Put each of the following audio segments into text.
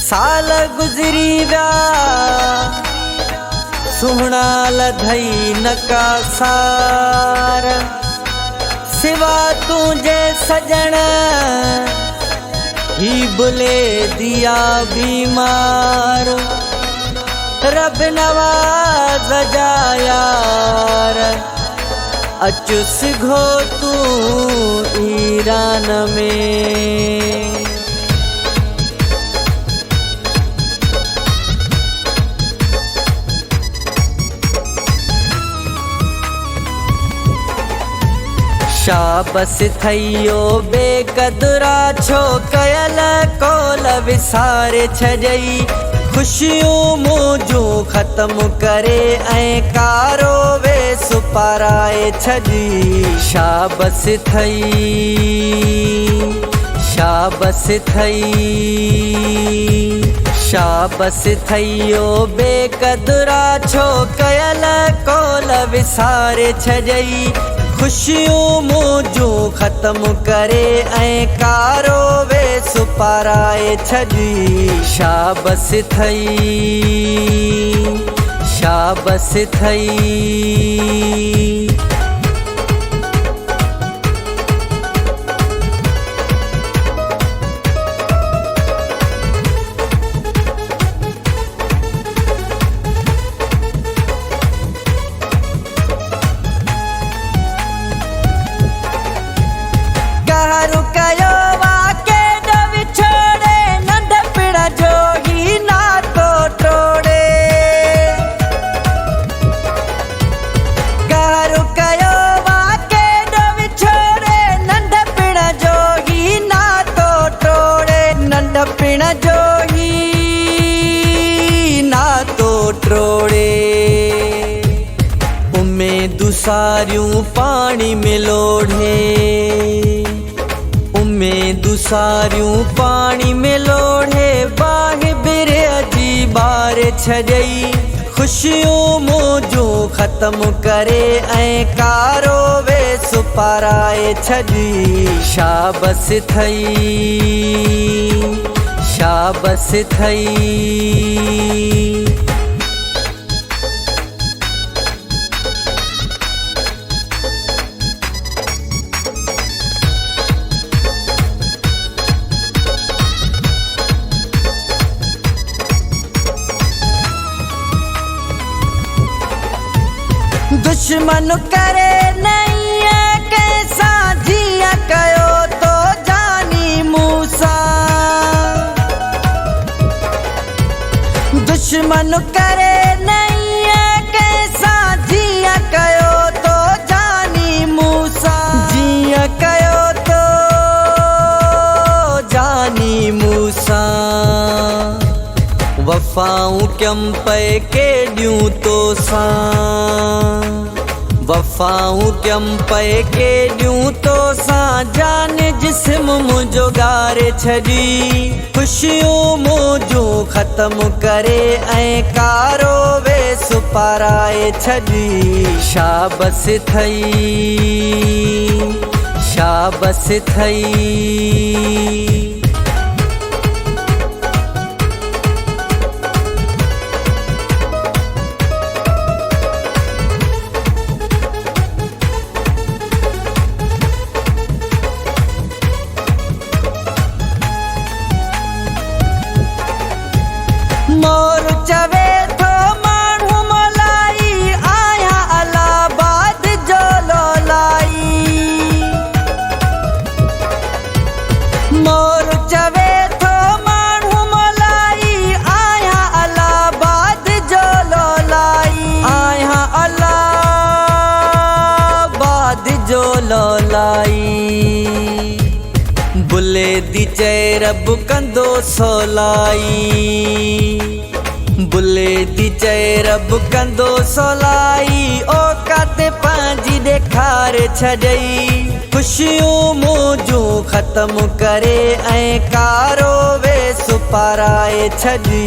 साल गुजरी व्या सुहना लधई नका सार सिवा तुझे सजन ही बुले दिया बीमार रब नवाज जा यार अचुस घो तू ईरान में शाबस थयो बेकदरा छो कयल कोल विसारे छजई खुशियों मुझो खत्म करे ऐं कारो वे सुपाराए छजी शाबस थयो बेकदरा छो कयल कोल विसारे छजई खुशियों मुझो खत्म करे ऐं कारो वे सुपाराए छजी शाबस थई रुकयो वाके डवी छोड़े नंढपिण जो ही नातो टोड़े रुकयो वाके डवी छोड़े नंढपिण जो ही नातो टोड़े नंढपिण जो ही नातो टोड़े उम्मीदूं सारियूं पानी में लोढ़े उम्मीदूं सारियूं पानी में लोढ़े बाग बिरे अजी बार छजई खुशियों मुझो खत्म करे ऐं कारो वे सुपाराए छजी शाबस थई दुश्मन करे नहीं कैसा जिया कयो तो जानी मूसा दुश्मन करे नहीं कैसा जिया कयो तो जानी मूसा जिया कयो तो जानी मूसा वफ़ाऊं क्यम पे के ड्यूं तो सां वफ़ाऊं क्यम पे के ड्यूं तो सां जान जिस्म मुझो गारे छजी खुशियों मुझो खत्म करे ऐं कारो वे सुपाराए छजी शाबस थई मोर चवे थो माण्हू मोलाई आया अलाहाबाद जो लोलाई मोर चवे थो माण्हू मोलाई आया अलाहाबाद जो लोलाई आया अलाहाबाद जो लोलाई बुले दी चए रब कंदो सोलाई बुले दी चए रब कंदो सोलाई औकात पंहिंजी ॾेखारे छॾई खुशियूं मुझो खत्म करे ऐं कारो वे सुपाराए छॾी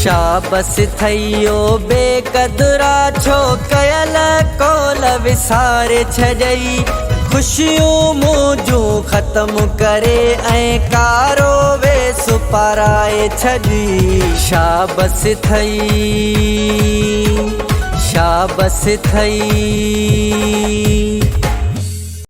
शाबस थई ओ बेकदरा छो कयल कोल हाल विसारे छॾई। खुशियूं मौजूं ख़त्म करे ऐं कारो वेस पाराए छॾी। शाबस थई, शाबस थई।